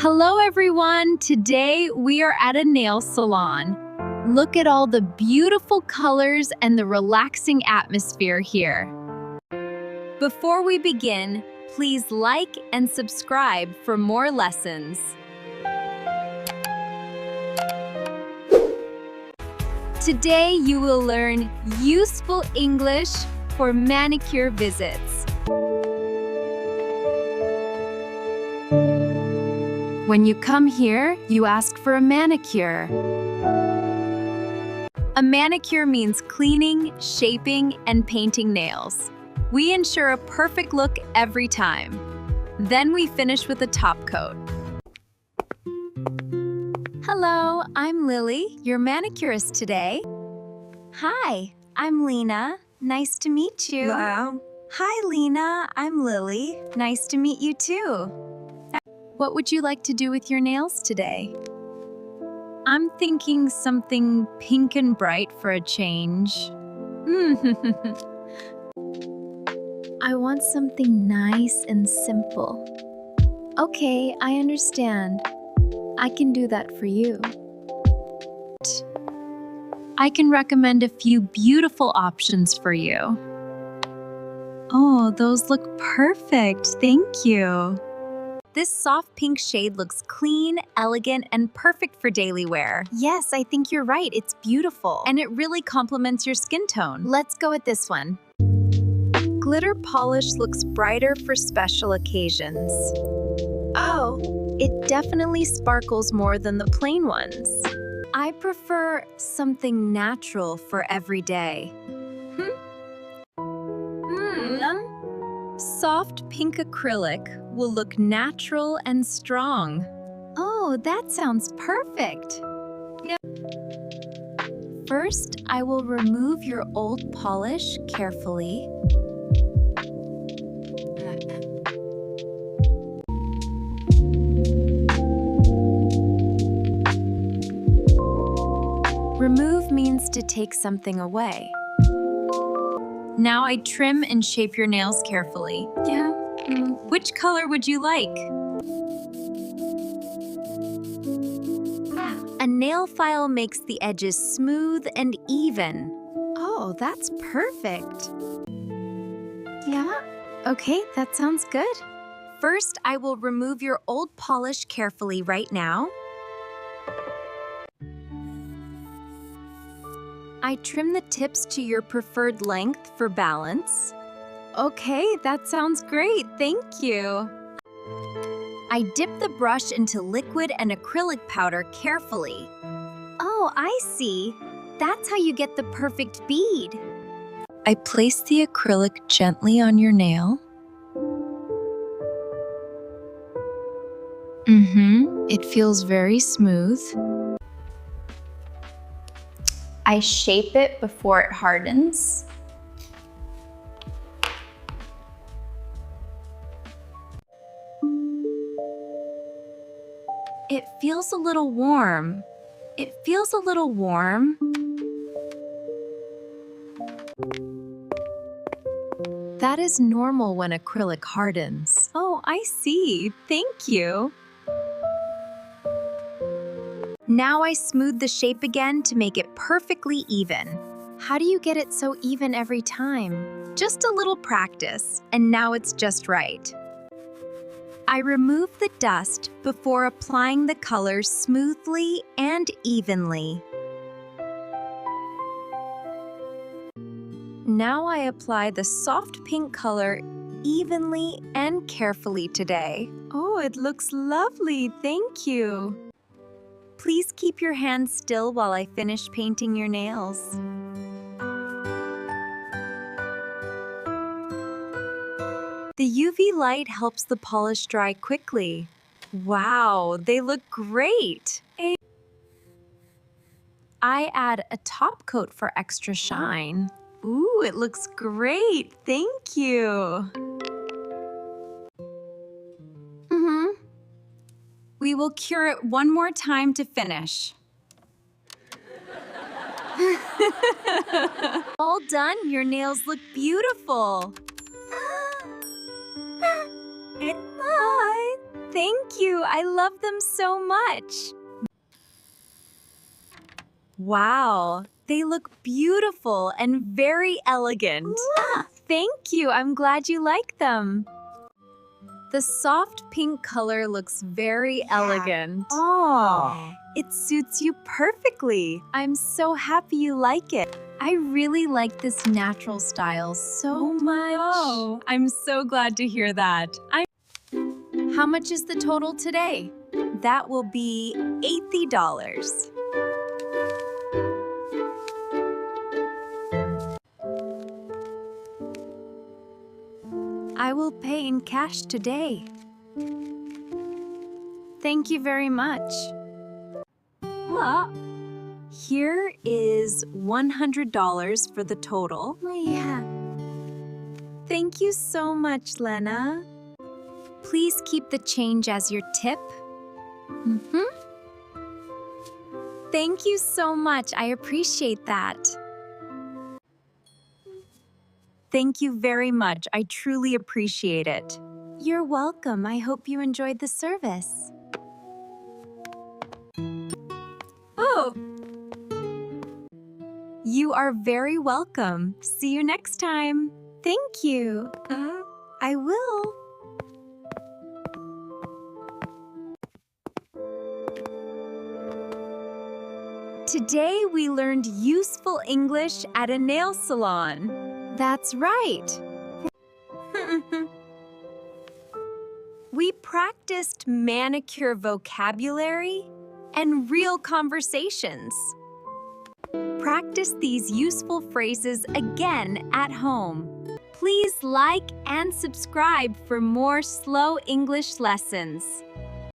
Hello everyone! Today we are at a nail salon. Look at all the beautiful colors and the relaxing atmosphere here. Before we begin, please like and subscribe for more lessons. Today you will learn useful English for manicure visits. When you come here, you ask for a manicure. A manicure means cleaning, shaping, and painting nails. We ensure a perfect look every time. Then we finish with a top coat. Hello, I'm Lily, your manicurist today. Hi, I'm Lena. Nice to meet you. Hello. Hi, Lena. I'm Lily. Nice to meet you too. What would you like to do with your nails today? I'm thinking something pink and bright for a change. I want something nice and simple. Okay, I understand. I can do that for you. I can recommend a few beautiful options for you. Oh, those look perfect. Thank you. This soft pink shade looks clean, elegant, and perfect for daily wear. Yes, I think you're right. It's beautiful. And it really complements your skin tone. Let's go with this one. Glitter polish looks brighter for special occasions. Oh, it definitely sparkles more than the plain ones. I prefer something natural for every day. Soft pink acrylic will look natural and strong. Oh, that sounds perfect. First, I will remove your old polish carefully. Remove means to take something away. Now I trim and shape your nails carefully. Yeah. Which color would you like? A nail file makes the edges smooth and even. Oh, that's perfect. Yeah? Okay, that sounds good. First, I will remove your old polish carefully right now. I trim the tips to your preferred length for balance. Okay, that sounds great. Thank you. I dip the brush into liquid and acrylic powder carefully. Oh, I see. That's how you get the perfect bead. I place the acrylic gently on your nail. It feels very smooth. I shape it before it hardens. It feels a little warm. It feels a little warm. That is normal when acrylic hardens. Oh, I see. Thank you. Now I smooth the shape again to make it perfectly even. How do you get it so even every time? Just a little practice, and now it's just right. I remove the dust before applying the colors smoothly and evenly. Now I apply the soft pink color evenly and carefully today. Oh, it looks lovely. Thank you. Please keep your hands still while I finish painting your nails. The UV light helps the polish dry quickly. Wow, they look great! I add a top coat for extra shine. Ooh, it looks great! Thank you! We will cure it one more time to finish. All done, your nails look beautiful. Hi, Thank you. I love them so much. Wow, they look beautiful and very elegant. Thank you. I'm glad you like them. The soft pink color looks very elegant. Oh. It suits you perfectly. I'm so happy you like it. I really like this natural style so much. Oh. I'm so glad to hear that. How much is the total today? That will be $80. I will pay in cash today. Thank you very much. Here is $100 for the total. Yeah. Thank you so much, Lena. Please keep the change as your tip. Thank you so much. I appreciate that. Thank you very much. I truly appreciate it. You're welcome. I hope you enjoyed the service. Oh! You are very welcome. See you next time. Thank you. I will. Today we learned useful English at a nail salon. That's right. We practiced manicure vocabulary and real conversations. Practice these useful phrases again at home. Please like and subscribe for more slow English lessons.